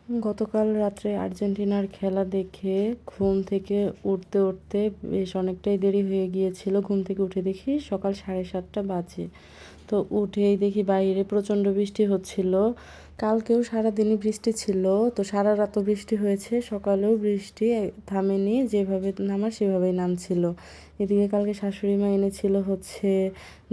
গতকাল রাত্রে আর্জেন্টিনার খেলা দেখে ঘুম থেকে উঠতে উঠতে বেশ অনেকটাই দেরি হয়ে গিয়েছিল। ঘুম থেকে উঠে দেখি সকাল 7:30 বাজে। তো উঠেই দেখি বাইরে প্রচণ্ড বৃষ্টি হচ্ছিল। কালকেও সারাদিনই বৃষ্টি ছিল, তো সারা রাতও বৃষ্টি হয়েছে, সকালেও বৃষ্টি থামেনি, যেভাবে নামার সেভাবেই নামছিল। এদিকে কালকে শাশুড়ি মা এনেছিল হচ্ছে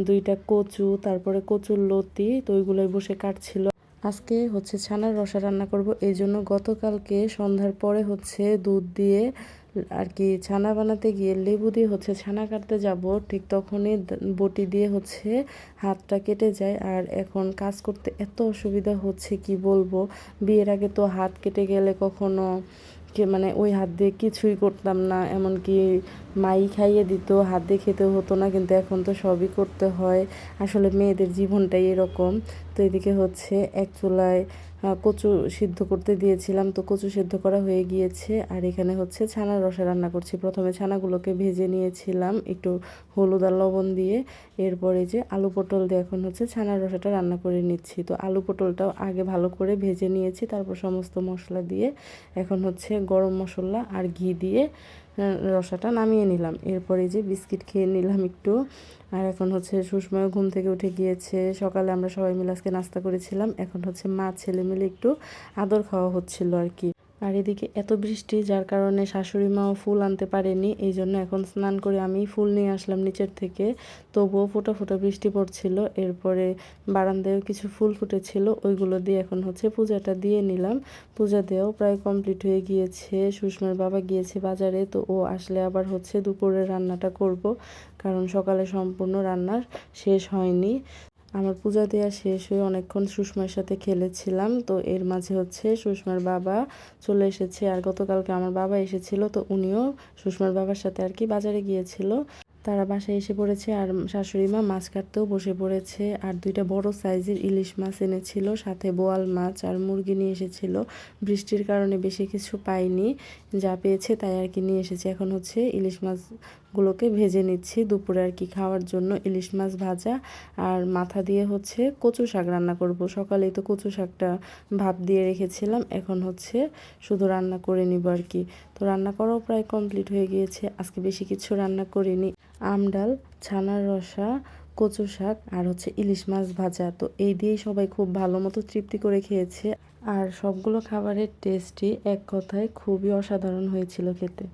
2টা কচু, তারপরে কচুর লতি, তো ওইগুলোই বসে কাটছিল। আজকে হচ্ছে ছানার রসা রান্না করব, এই জন্য গতকালকে সন্ধ্যার পরে হচ্ছে দুধ দিয়ে আর কি ছানা বানাতে গিয়ে লেবু দিয়ে হচ্ছে ছানা কাটতে যাব, ঠিক তখনই বটি দিয়ে হচ্ছে হাতটা কেটে যায়। আর এখন কাজ করতে এত অসুবিধা হচ্ছে কি বলবো। বিয়ের আগে তো হাত কেটে গেলে কখনো মানে ওই হাত দিয়ে কিছুই করতাম না, এমনকি মাই খাইয়ে দিত, হাত দিয়ে খেতেও হতো না, কিন্তু এখন তো সবই করতে হয়। আসলে মেয়েদের জীবনটাই এরকম। তো এদিকে হচ্ছে এক চুলায় কচু সিদ্ধ করতে দিয়েছিলাম, তো কচু সিদ্ধ করা হয়ে গিয়েছে। আর এখানে হচ্ছে ছানার রসা রান্না করছি। প্রথমে ছানাগুলোকে ভেজে নিয়েছিলাম একটু হলুদ আর লবণ দিয়ে। এরপরে যে আলু পটল দিয়ে এখন হচ্ছে ছানার রসাটা রান্না করে নিচ্ছি। তো আলু পটলটাও আগে ভালো করে ভেজে নিয়েছি, তারপর সমস্ত মশলা দিয়ে এখন হচ্ছে গরম মশলা আর ঘি দিয়ে রসাটা নামিয়ে নিলাম। এরপরে যে বিস্কিট খেয়ে নিলাম একটু। আর এখন হচ্ছে সুষমাও ঘুম থেকে উঠে গিয়েছে। সকালে আমরা সবাই মিলে আজকে নাস্তা করেছিলাম। এখন হচ্ছে মা ছেলে মিলে একটু আদর খাওয়া হচ্ছিল আর কি। আর এদিকে এত বৃষ্টি, যার কারণে শাশুড়ি মাও ফুল আনতে পারেনি, এই জন্য এখন স্নান করে আমি ফুল নিয়ে আসলাম নিচের থেকে। তবুও ফোঁটা ফোঁটা বৃষ্টি পড়ছিল। এরপরে বারান্দায়ও কিছু ফুল ফুটেছিল, ওইগুলো দিয়ে এখন হচ্ছে পূজাটা দিয়ে নিলাম। পূজা দেওয়াও প্রায় কমপ্লিট হয়ে গিয়েছে। সুষমার বাবা গিয়েছে বাজারে, তো ও আসলে আবার হচ্ছে দুপুরের রান্নাটা করব, কারণ সকালে সম্পূর্ণ রান্না শেষ হয়নি। আমার পূজা দেওয়া শেষ হয়ে অনেকক্ষণ সুষমার সাথে খেলেছিলাম। তো এর মাঝে হচ্ছে সুষমার বাবা চলে এসেছে, আর গতকালকে আমার বাবা এসেছিল, তো উনিও সুষমার বাবার সাথে আর কি বাজারে গিয়েছিল। তারা বাসায় এসে পড়েছে, আর শাশুড়ি মা মাছ কাটতেও বসে পড়েছে। আর 2টা বড় সাইজের ইলিশ মাছ এনেছিল, সাথে বোয়াল মাছ আর মুরগি নিয়ে এসেছিল। বৃষ্টির কারণে বেশি কিছু পাইনি, যা পেয়েছে তাই আর কি নিয়ে এসেছে। এখন হচ্ছে ইলিশ মাছগুলোকে ভেজে নিচ্ছি দুপুরে আর কি খাওয়ার জন্য। ইলিশ মাছ ভাজা আর মাথা দিয়ে হচ্ছে কচু শাক রান্না করব। সকালেই তো কচু শাকটা ভাপ দিয়ে রেখেছিলাম, এখন হচ্ছে শুধু রান্না করে নিব আর কি। তো রান্না করাও প্রায় কমপ্লিট হয়ে গিয়েছে। আজকে বেশি কিছু রান্না করিনি, আম ডাল, ছানার রসা, কচু শাক আর হচ্ছে ইলিশ মাছ ভাজা। তো এই দিয়েই সবাই খুব ভালো মতো তৃপ্তি করে খেয়েছে। আর সবগুলো খাবারের টেস্টই এক কথায় খুবই অসাধারণ হয়েছিল খেতে।